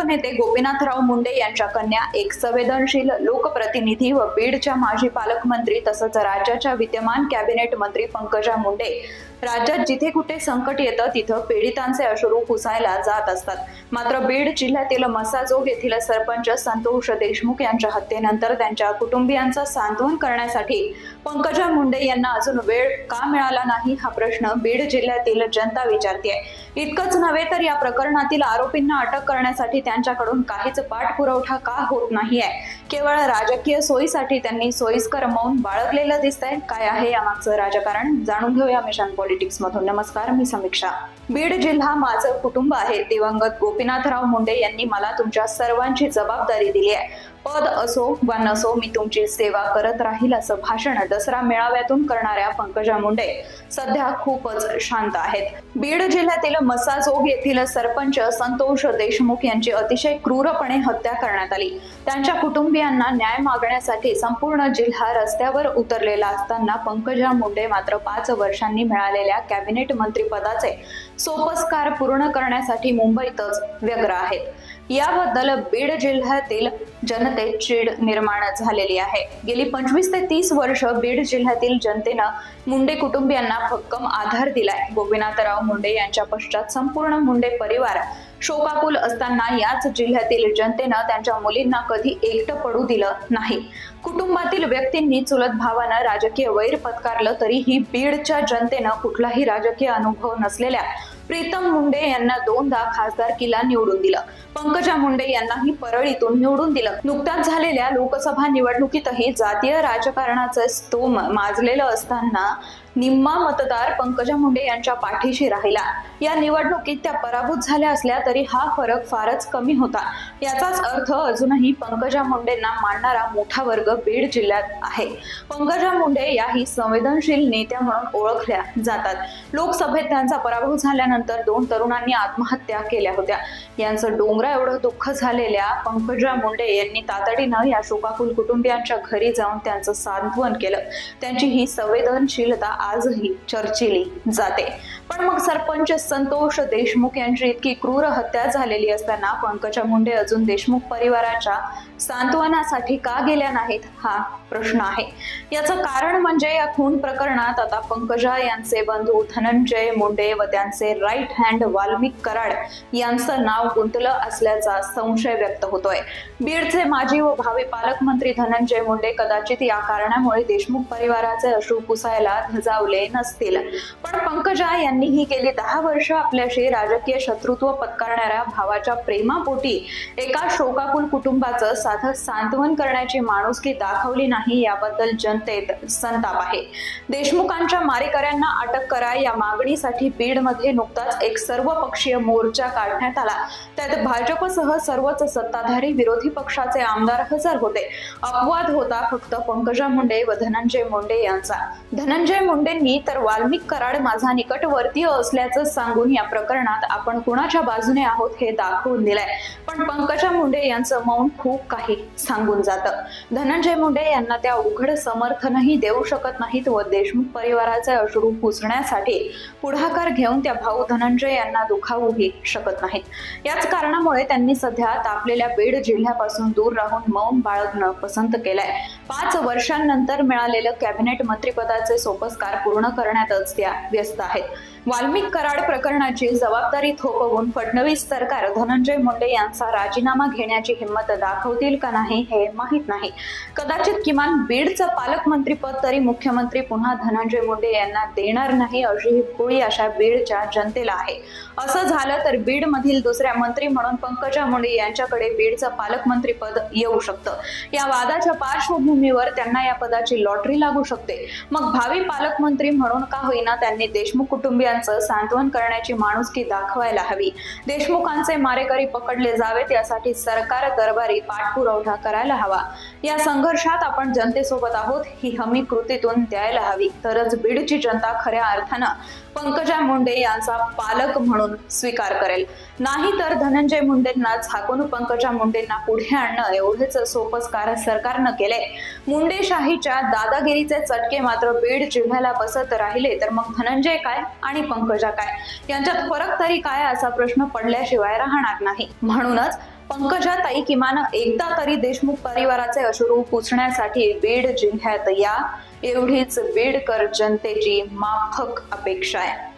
उपनेते गोपीनाथराव मुंडे यांच्या कन्या, एक संवेदनशील लोकप्रतिनिधी व बीडच्या माजी पालकमंत्री तसंच राज्याच्या विद्यमान कॅबिनेट मंत्री पंकजा मुंडे राज्यात जिथे कुठे संकट येतं तिथं पीडितांचे अश्रू पुसायला जात असतात। मात्र बीड जिल्ह्यातील मसाजोग येथील सरपंच संतोष देशमुख यांच्या हत्येनंतर त्यांच्या कुटुंबियांचं सांत्वन करण्यासाठी पंकजा मुंडे यांना अजून वेळ का मिळाला नाही हा प्रश्न बीड जिल्ह्यातील जनता विचारते। इतकंच नव्हे तर या प्रकरणातील आरोपींना अटक करण्यासाठी त्यांच्याकडून काहीच पाठपुरावा का होत नाहीये। केवळ राजकीय सोयीसाठी त्यांनी सोयीस्कर मौन बाळगलेलं दिसतंय। काय आहे यामागचं राजकारण जाणून घेऊया मिशन पॉलिटिक्स मधून। नमस्कार, मी समीक्षा। बीड जिल्हा माझं कुटुंब आहे। दिवंगत गोपीनाथराव मुंडे यांनी मला तुमच्या सर्वांची जबाबदारी दिली आहे। पद असो वा नसो मी तुमची सेवा करत राहील असं भाषण दसरा मेळाव्यातून करणाऱ्या पंकजा मुंडे सध्या खूपच शांत आहेत। बीड जिल्ह्यातील मसाजोग येथील सरपंच संतोष देशमुख यांची अतिशय क्रूरपणे हत्या करण्यात आली। त्यांच्या कुटुंबियांना न्याय मागण्यासाठी संपूर्ण जिल्हा रस्त्यावर उतरलेला असताना पंकजा मुंडे मात्र 5 वर्षांनी मिळालेल्या कॅबिनेट मंत्रिपदाचे सोपस्कार पूर्ण करण्यासाठी मुंबईतच व्यग्र आहेत। याबद्दल बीड जिल्ह्यातील जनतेत चीड निर्माण झालेली आहे। गेली 25 ते 30 वर्ष बीड जिल्ह्यातील जनतेनं मुंडे कुटुंबियांना भक्कम आधार दिलाय। गोपीनाथराव मुंडे यांच्या पश्चात संपूर्ण मुंडे परिवार शोकाकुल असताना याच जिल्ह्यातील जनतेनं त्यांच्या मुलींना कधी एकटं पडू दिलं नाही। कुटुंबातील व्यक्तींनी चुलत भावानं राजकीय वैर पत्कारलं तरीही बीडच्या जनतेनं कुठलाही राजकीय अनुभव नसलेल्या प्रीतम मुंडे यांना 2दा खासदारकीला निवडून दिलं। पंकजा मुंडे यांनाही परळीतून निवडून दिलं। नुकत्याच झालेल्या लोकसभा निवडणुकीतही जातीय राजकारणाचं स्तोम माजलेलं असताना निम्मा मतदार पंकजा मुंडे यांच्या पाठीशी राहिला। या निवडणुकीत त्या पराभूत झाल्या असल्या तरी हा फरक फारच कमी होता। याचाच अर्थ अजूनही पंकजा मुंडेंना मानणारा मोठा वर्ग बीड जिल्ह्यात आहे। पंकजा मुंडे याही संवेदनशील नेत्या म्हणून ओळखल्या जातात। लोकसभेत त्यांचा पराभव झाल्यानंतर 2 तरुणांनी आत्महत्या केल्या होत्या। यांचं डोंगरा एवढं दुःख झालेल्या पंकजा मुंडे यांनी तातडीनं या शोकाकुल कुटुंबियांच्या घरी जाऊन त्यांचं सांत्वन केलं। त्यांची ही संवेदनशीलता आजही चर्चिली जाते। पण मग सरपंच संतोष देशमुख यांची इतकी क्रूर हत्या झालेली असताना पंकजा मुंडे अजून देशमुख परिवाराच्या सांत्वनासाठी का गेल्या नाहीत हा प्रश्न आहे। याचं कारण म्हणजे या खून प्रकरणात आता पंकजा यांचे बंधू धनंजय मुंडे व त्यांचे राईट हँड वाल्मिक कराड यांचं नाव गुंतलं असल्याचा संशय व्यक्त होतोय। बीडचे माजी व भावी पालकमंत्री धनंजय मुंडे कदाचित या कारणामुळे देशमुख परिवाराचे अश्रू पुसायला धजावले नसतील। पण पंकजा यांनीही गेली 10 वर्ष आपल्याशी राजकीय शत्रुत्व पत्करणाऱ्या भावाच्या प्रेमापोटी एका शोकाकुल कुटुंबाचं साधं सांत्वन करण्याची माणुसकी दाखवली नाही। याबद्दल जनतेत संताप आहे। देशमुखांच्या मारेकऱ्यांना अटक करा या मागणीसाठी बीडमध्ये नुकताच एक सर्वपक्षीय मोर्चा काढण्यात आला। त्यात भाजपसह सर्वच सत्ताधारी विरोधी पक्षाचे आमदार हजर होते। अपवाद होता फक्त पंकजा मुंडे व धनंजय मुंडे यांचा। धनंजय मुंडेंनी तर वाल्मिक कराड माझा निकटवर्तीय असल्याचं सांगून या प्रकरणात आपण कुणाच्या बाजूने आहोत हे दाखवून दिलंय। पण पंकजा मुंडे यांचं मौन खूप काही सांगून जातं। धनंजय मुंडे यांना त्या उघड समर्थनही देऊ शकत नाहीत व देशमुख परिवाराचे अश्रू पुसण्यासाठी पुढाकार घेऊन त्या भाऊ धनंजय यांना दुखावूही शकत नाहीत। याच कारणामुळे त्यांनी सध्या तापलेल्या बीड जिल्ह्यापासून दूर राहून मौन बाळगणं पसंत केलंय। 5 वर्षांनंतर मिळालेलं कॅबिनेट मंत्रिपदाचे सोपस्कार पूर्ण करण्यातच त्या व्यस्त आहेत। वाल्मिक कराड प्रकरणाची जबाबदारी थोपवून फडणवीस सरकार धनंजय मुंडे यांचा राजीनामा घेण्याची हिंमत दाखवतील का नाही हे माहित नाही। कदाचित किमान बीडचं पालकमंत्रीपद तरी मुख्यमंत्री पुन्हा धनंजय मुंडे यांना देणार नाही अशी भोळी आशा बीडच्या जनतेला आहे। असं झालं तर बीड मधील दुसऱ्या मंत्री म्हणून पंकजा मुंडे यांच्याकडे बीडचं पालकमंत्रीपद येऊ शकतं। या वादाच्या पार्श्वभूमीवर त्यांना या पदाची लॉटरी लागू शकते। मग भावी पालकमंत्री म्हणून का होईना त्यांनी देशमुख कुटुंबियांचं सांत्वन करण्याची माणुसकी दाखवायला हवी। देशमुखांचे मारेकरी पकडले जावेत यासाठी सरकार दरबारी पाठपुरावा करायला हवा। या संघर्षात आपण जनतेसोबत आहोत ही हमी कृतीतून द्यायला हवी। तरच बीडची जनता खऱ्या अर्थानं पंकजा मुंडे यांचा पालक म्हणून स्वीकार करेल। नाही तर धनंजय मुंडेंना झाकून पंकजा मुंडेंना पुढे आणणं एवढेच सोपस्कार सरकारनं केले। मुंडेशाहीच्या दादागिरीचे चटके मात्र बीड जिल्ह्याला बसत राहिले तर मग धनंजय काय आणि पंकजा काय यांच्यात फरक तरी काय असा प्रश्न पडल्याशिवाय राहणार नाही। म्हणूनच पंकजाताई किमान एकदा तरी देशमुख परिवाराचे अश्रू पुसण्यासाठी बीड जिल्ह्यात या, एवढीच बीडकर जनतेची माफक अपेक्षा आहे.